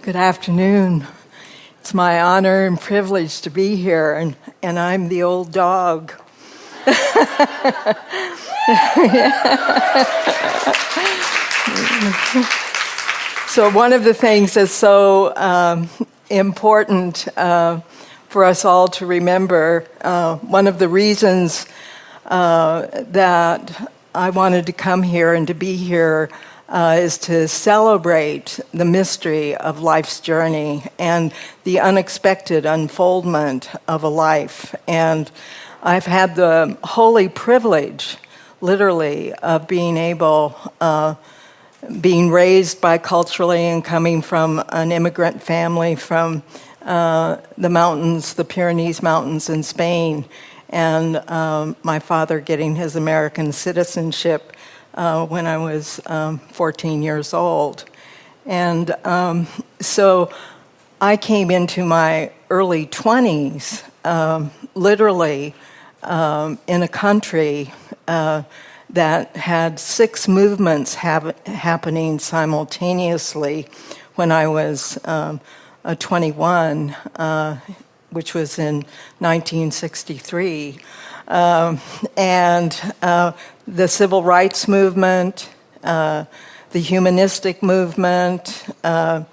Good afternoon. It's my honor and privilege to be here, and I'm the old dog. So one of the things that's so important for us all to remember, one of the reasons that I wanted to come here and to be here is to celebrate the mystery of life's journey and the unexpected unfoldment of a life. And I've had the holy privilege, literally, of being raised biculturally and coming from an immigrant family from the mountains, the Pyrenees Mountains in Spain, and my father getting his American citizenship when I was 14 years old. And so I came into my early 20s, literally, in a country that had 6 movements happening simultaneously when I was 21, which was in 1963. And the civil rights movement, the humanistic movement, the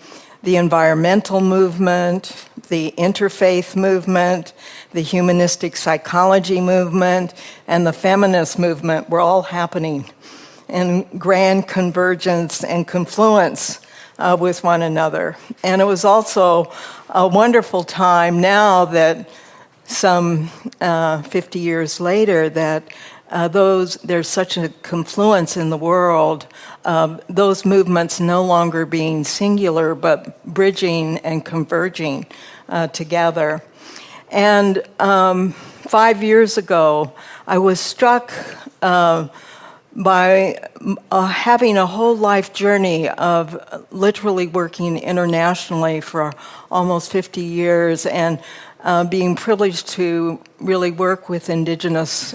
environmental movement, the interfaith movement, the humanistic psychology movement, and the feminist movement were all happening in grand convergence and confluence with one another. And it was also a wonderful time now that some 50 years later that there's such a confluence in the world, those movements no longer being singular but bridging and converging together. And 5 years ago, I was struck by having a whole life journey of literally working internationally for almost 50 years and being privileged to really work with indigenous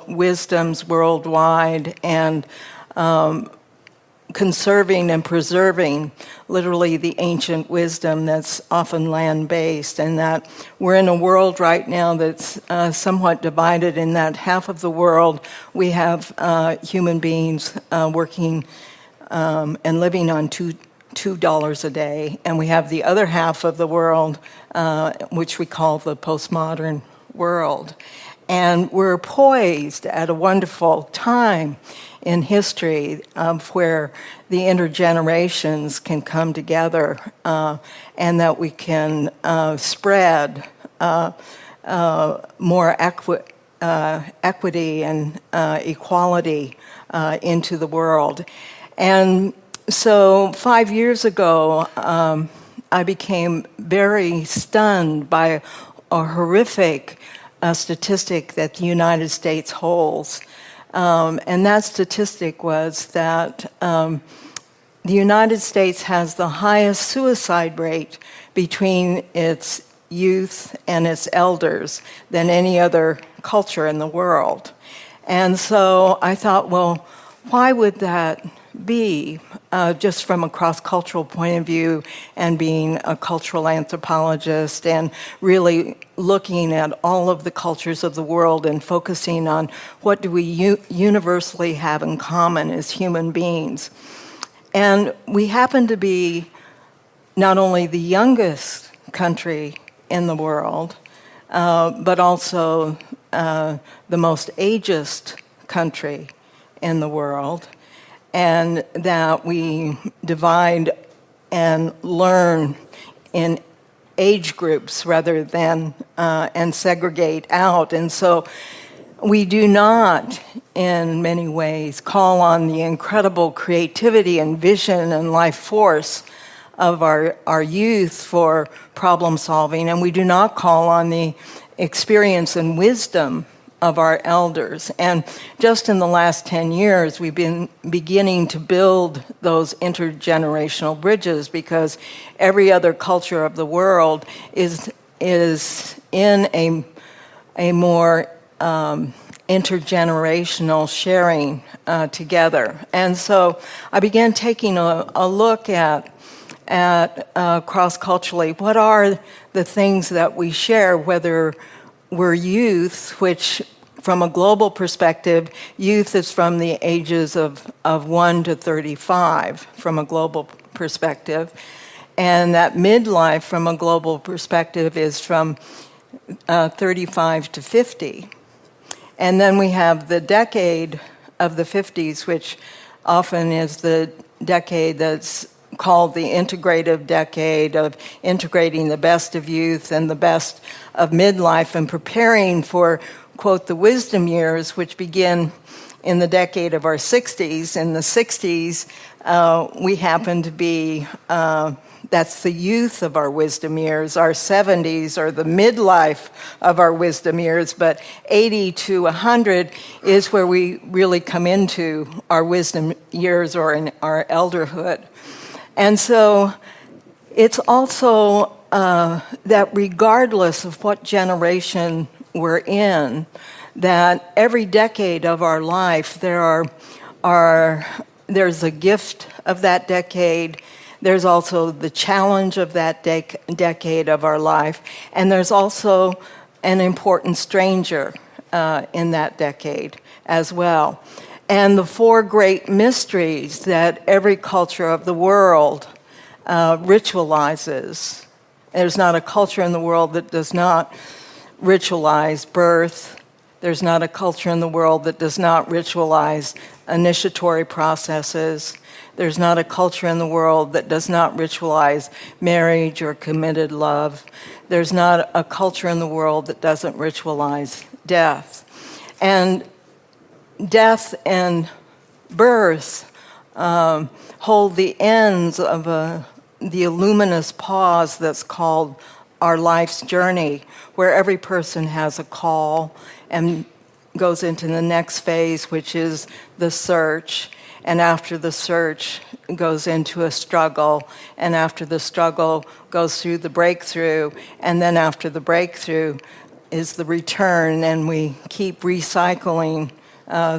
wisdoms worldwide and conserving and preserving literally the ancient wisdom that's often land-based, and that we're in a world right now that's somewhat divided in that half of the world we have human beings working and living on $2 a day, and we have the other half of the world, which we call the postmodern world. And we're poised at a wonderful time in history where the intergenerations can come together and that we can spread more equity and equality into the world. And so 5 years ago, I became very stunned by a horrific statistic that the United States holds. And that statistic was that the United States has the highest suicide rate between its youth and its elders than any other culture in the world. And so I thought, well, why would that be, just from a cross-cultural point of view and being a cultural anthropologist and really looking at all of the cultures of the world and focusing on what do we universally have in common as human beings. And we happen to be not only the youngest country in the world, but also the most ageist country in the world, and that we divide and learn in age groups rather than and segregate out. And so we do not, in many ways, call on the incredible creativity and vision and life force of our youth for problem solving, and we do not call on the experience and wisdom of our elders. And just in the last 10 years, we've been beginning to build those intergenerational bridges, because every other culture of the world is in a more intergenerational sharing together. And so I began taking a look at at cross-culturally, what are the things that we share, whether we're youth, which from a global perspective, youth is from the ages of 1 to 35 from a global perspective. And that midlife from a global perspective is from 35 to 50. And then we have the decade of the 50s, which often is the decade that's called the integrative decade of integrating the best of youth and the best of midlife and preparing for, quote, the wisdom years, which begin in the decade of our 60s. In the 60s, we happen to be, that's the youth of our wisdom years. Our 70s are the midlife of our wisdom years, but 80 to 100 is where we really come into our wisdom years or in our elderhood. And so it's also that regardless of what generation we're in, that every decade of our life there's a gift of that decade. There's also the challenge of that decade of our life, and there's also an important stranger in that decade as well. And the four great mysteries that every culture of the world ritualizes. There's not a culture in the world that does not ritualize birth. There's not a culture in the world that does not ritualize initiatory processes. There's not a culture in the world that does not ritualize marriage or committed love. There's not a culture in the world that doesn't ritualize death. And death and birth hold the ends of the luminous pause that's called our life's journey, where every person has a call and goes into the next phase, which is the search. And after the search goes into a struggle, and after the struggle goes through the breakthrough, and then after the breakthrough is the return, and we keep recycling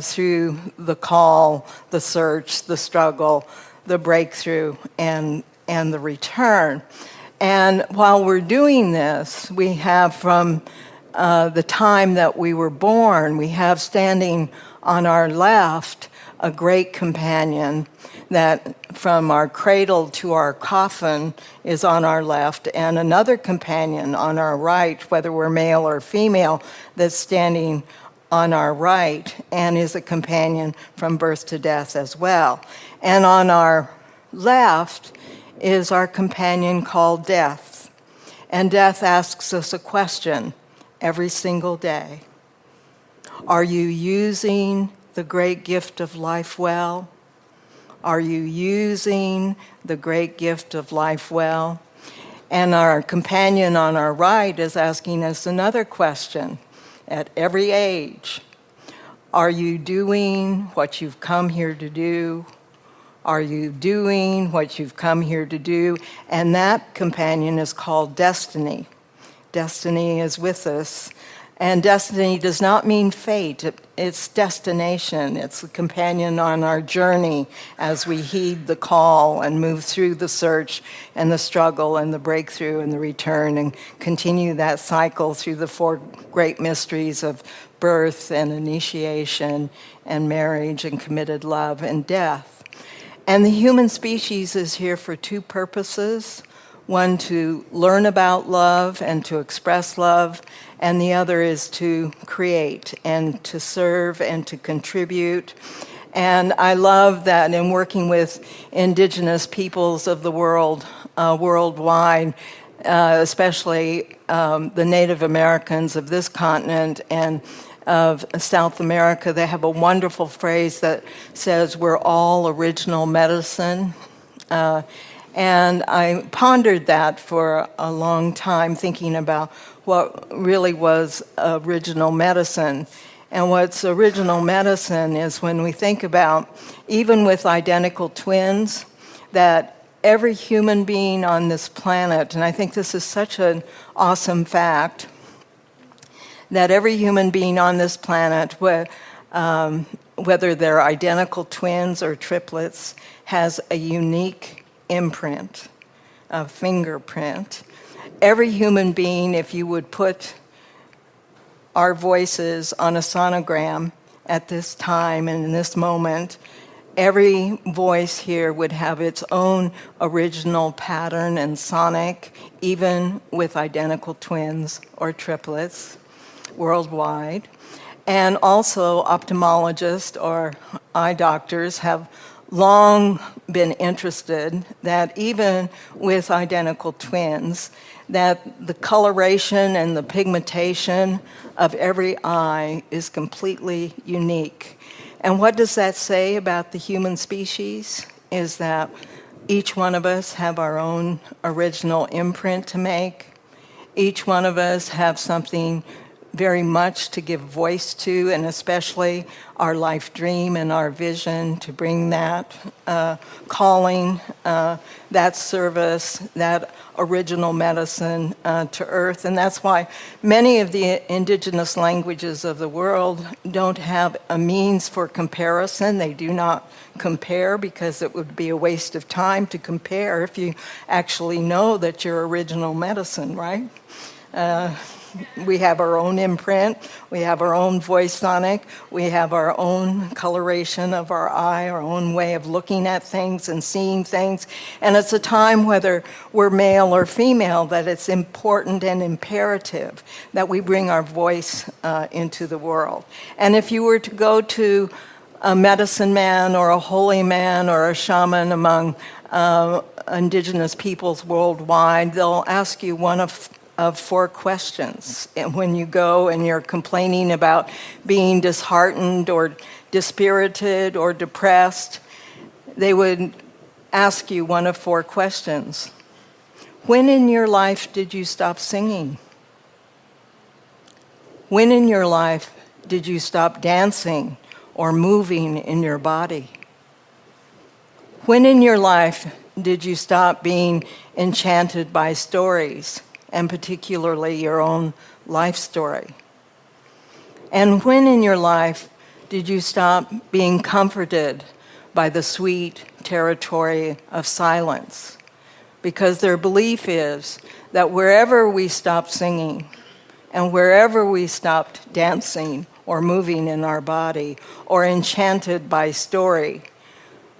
through the call, the search, the struggle, the breakthrough, and the return. And while we're doing this, we have from the time that we were born, we have standing on our left a great companion that from our cradle to our coffin is on our left, and another companion on our right, whether we're male or female, that's standing on our right and is a companion from birth to death as well. And on our left is our companion called death. And death asks us a question every single day. Are you using the great gift of life well? Are you using the great gift of life well? And our companion on our right is asking us another question at every age. Are you doing what you've come here to do? Are you doing what you've come here to do? And that companion is called destiny. Destiny is with us. And destiny does not mean fate. It's destination. It's the companion on our journey as we heed the call and move through the search and the struggle and the breakthrough and the return and continue that cycle through the four great mysteries of birth and initiation and marriage and committed love and death. And the human species is here for two purposes. One, to learn about love and to express love, and the other is to create and to serve and to contribute. And I love that in working with indigenous peoples of the world, worldwide, especially the Native Americans of this continent and of South America, they have a wonderful phrase that says, "We're all original medicine." And I pondered that for a long time, thinking about what really was original medicine. And what's original medicine is when we think about, even with identical twins, that every human being on this planet, and I think this is such an awesome fact, that every human being on this planet, whether they're identical twins or triplets, has a unique imprint. fingerprint. Every human being, if you would put our voices on a sonogram at this time and in this moment, every voice here would have its own original pattern and sonic, even with identical twins or triplets worldwide. And also ophthalmologists or eye doctors have long been interested that even with identical twins, that the coloration and the pigmentation of every eye is completely unique. And what does that say about the human species? Is that each one of us have our own original imprint to make. Each one of us have something very much to give voice to, and especially our life dream and our vision to bring that calling, that service, that original medicine to earth. And that's why many of the indigenous languages of the world don't have a means for comparison. They do not compare because it would be a waste of time to compare if you actually know that your original medicine, right? We have our own imprint, we have our own voice sonic, we have our own coloration of our eye, our own way of looking at things and seeing things. And it's a time, whether we're male or female, that it's important and imperative that we bring our voice into the world. And if you were to go to a medicine man or a holy man or a shaman among indigenous peoples worldwide, they'll ask you one of four questions. And when you go and you're complaining about being disheartened or dispirited or depressed, they would ask you one of four questions. When in your life did you stop singing? When in your life did you stop dancing or moving in your body? When in your life did you stop being enchanted by stories, and particularly your own life story? And when in your life did you stop being comforted by the sweet territory of silence? Because their belief is that wherever we stopped singing and wherever we stopped dancing or moving in our body or enchanted by story,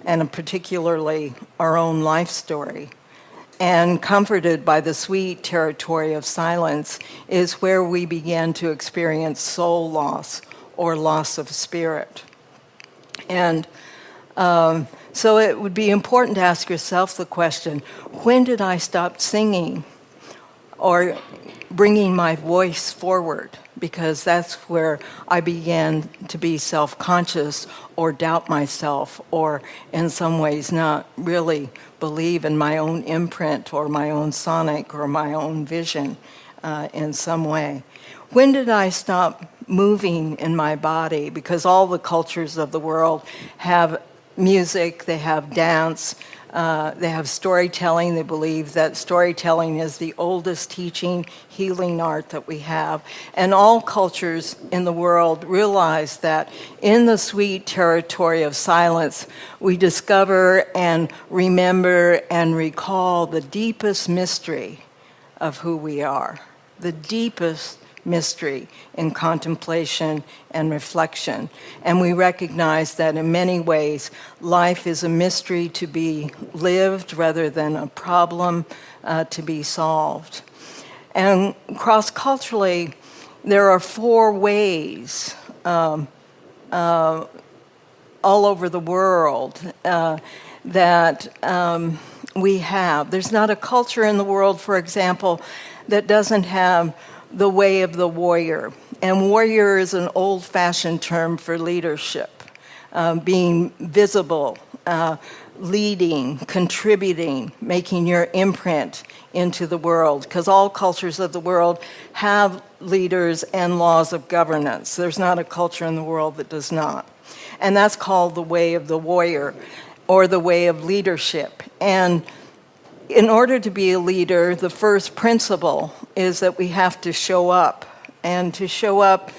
and particularly our own life story, and comforted by the sweet territory of silence, is where we begin to experience soul loss or loss of spirit. And so it would be important to ask yourself the question, when did I stop singing or bringing my voice forward? Because that's where I began to be self-conscious or doubt myself, or in some ways not really believe in my own imprint or my own sonic or my own vision in some way. When did I stop moving in my body? Because all the cultures of the world have music, they have dance, they have storytelling. They believe that storytelling is the oldest teaching, healing art that we have. And all cultures in the world realize that in the sweet territory of silence, we discover and remember and recall the deepest mystery of who we are, the deepest mystery in contemplation and reflection. And we recognize that in many ways, life is a mystery to be lived rather than a problem to be solved. And cross-culturally, there are four ways all over the world that we have. There's not a culture in the world, for example, that doesn't have the way of the warrior. And warrior is an old-fashioned term for leadership, being visible, leading, contributing, making your imprint into the world. Because all cultures of the world have leaders and laws of governance. There's not a culture in the world that does not. And that's called the way of the warrior, or the way of leadership. And in order to be a leader, the first principle is that we have to show up, and to show up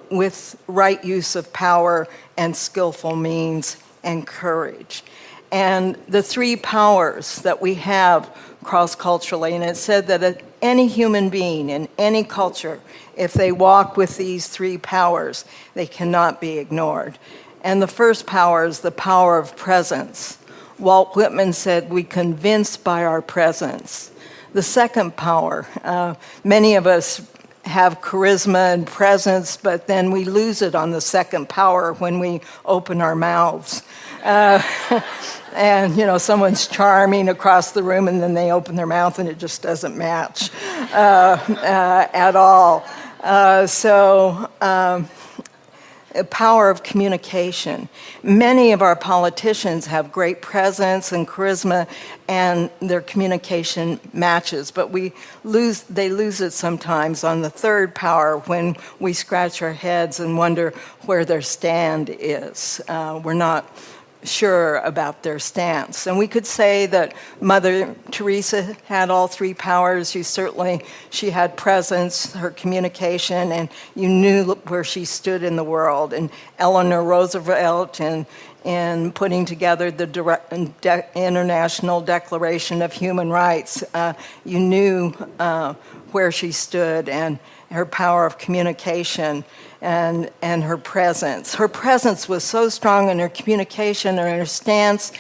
with right use of power and skillful means and courage. and the three powers that we have cross-culturally. And it said that any human being in any culture, if they walk with these three powers, they cannot be ignored. And the first power is the power of presence. Walt Whitman said, "We convince by our presence." The second power, many of us have charisma and presence, but then we lose it on the second power when we open our mouths. And, someone's charming across the room and then they open their mouth and it just doesn't match at all. A power of communication. Many of our politicians have great presence and charisma, and their communication matches, but they lose it sometimes on the third power when we scratch our heads and wonder where their stand is. We're not sure about their stance. And we could say that Mother Teresa had all three powers. She had presence, her communication, and you knew where she stood in the world. And Eleanor Roosevelt, in putting together the International Declaration of Human Rights, you knew where she stood and her power of communication and her presence. Her presence was so strong, and her communication and her stance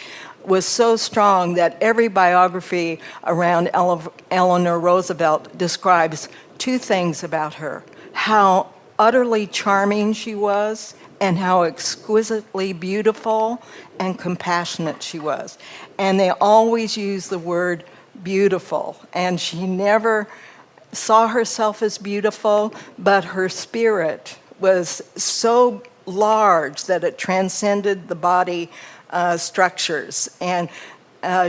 was so strong that every biography around Eleanor Roosevelt describes two things about her: how utterly charming she was and how exquisitely beautiful and compassionate she was. And they always use the word beautiful, and she never saw herself as beautiful, but her spirit was so large that it transcended the body structures. And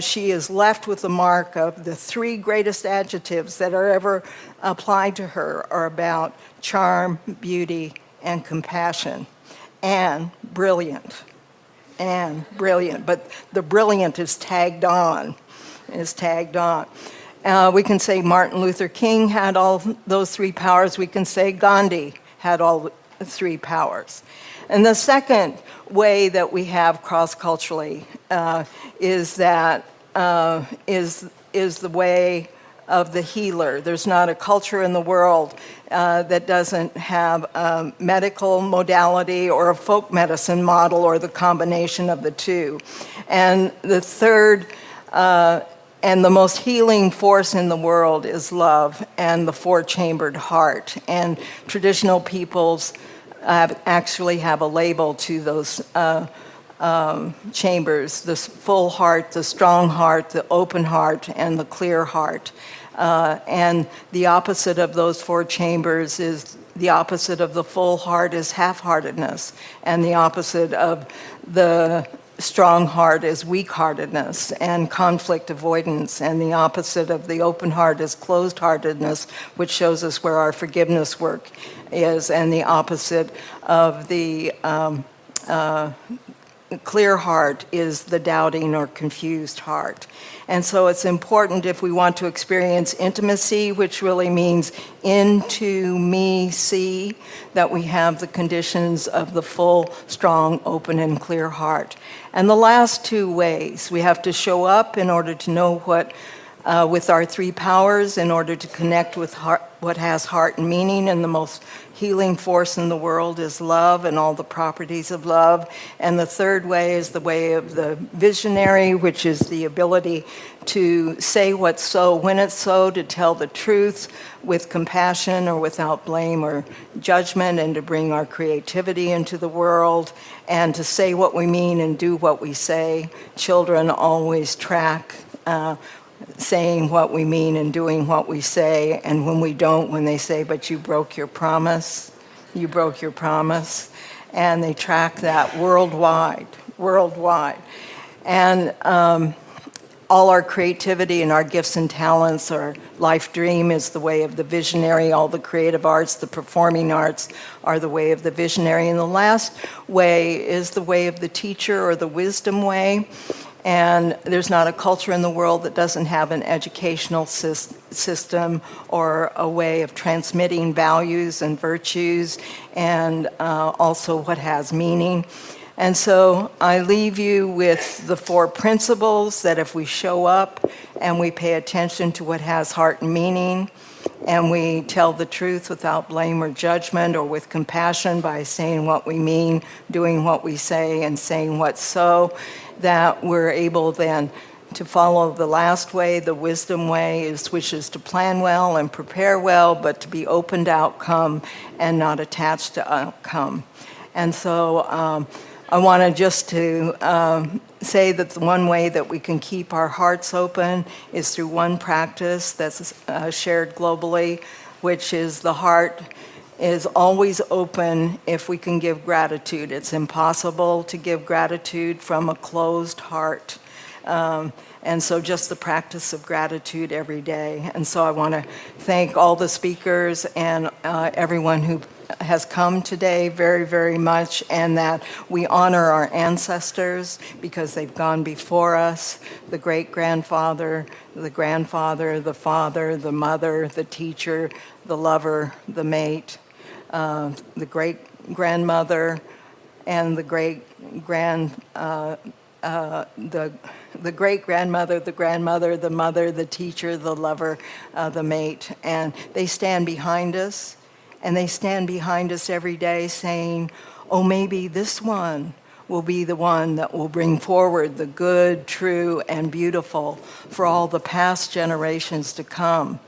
she is left with the mark of the three greatest adjectives that are ever applied to her are about charm, beauty, and compassion. And brilliant. But the brilliant is tagged on. We can say Martin Luther King had all those three powers. We can say Gandhi had all three powers. And the second way that we have cross-culturally is the way of the healer. There's not a culture in the world that doesn't have a medical modality or a folk medicine model or the combination of the two. And the third and the most healing force in the world is love and the four-chambered heart. And traditional peoples actually have a label to those chambers: the full heart, the strong heart, the open heart, and the clear heart. And the opposite of those four chambers is the opposite of the full heart is half-heartedness, and the opposite of the strong heart is weak-heartedness and conflict avoidance, and the opposite of the open heart is closed-heartedness, which shows us where our forgiveness work is, and the opposite of the clear heart is the doubting or confused heart. And so it's important, if we want to experience intimacy, which really means into me see, that we have the conditions of the full, strong, open, and clear heart. And the last two ways, we have to show up in order to know what, with our three powers, in order to connect with heart, what has heart and meaning, and the most healing force in the world is love and all the properties of love. And the third way is the way of the visionary, which is the ability to say what's so when it's so, to tell the truth with compassion or without blame or judgment, and to bring our creativity into the world, and to say what we mean and do what we say. Children always track saying what we mean and doing what we say, and when we don't, when they say, "But you broke your promise," and they track that worldwide. And all our creativity and our gifts and talents, our life dream is the way of the visionary. All the creative arts, the performing arts are the way of the visionary. And the last way is the way of the teacher, or the wisdom way. And there's not a culture in the world that doesn't have an educational system or a way of transmitting values and virtues, and also what has meaning. And so I leave you with the 4 principles that if we show up and we pay attention to what has heart and meaning, and we tell the truth without blame or judgment, or with compassion by saying what we mean, doing what we say, and saying what's so, that we're able then to follow the last way, the wisdom way, which is to plan well and prepare well, but to be open to outcome and not attached to outcome. And so I want to say that the one way that we can keep our hearts open is through one practice that's shared globally, which is the heart is always open if we can give gratitude. It's impossible to give gratitude from a closed heart. And so just the practice of gratitude every day. And so I want to thank all the speakers and everyone who has come today very, very much, and that we honor our ancestors because they've gone before us, the great-grandfather, the grandfather, the father, the mother, the teacher, the lover, the mate, the great-grandmother, and the the great-grandmother, the grandmother, the mother, the teacher, the lover, the mate. And they stand behind us, and they stand behind us every day saying, oh, maybe this one will be the one that will bring forward the good, true, and beautiful for all the past generations to come.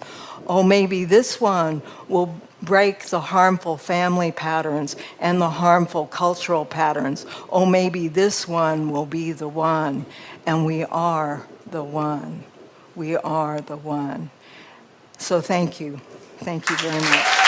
Oh, maybe this one will break the harmful family patterns and the harmful cultural patterns. Oh, maybe this one will be the one. And we are the one. We are the one. So thank you. Thank you very much.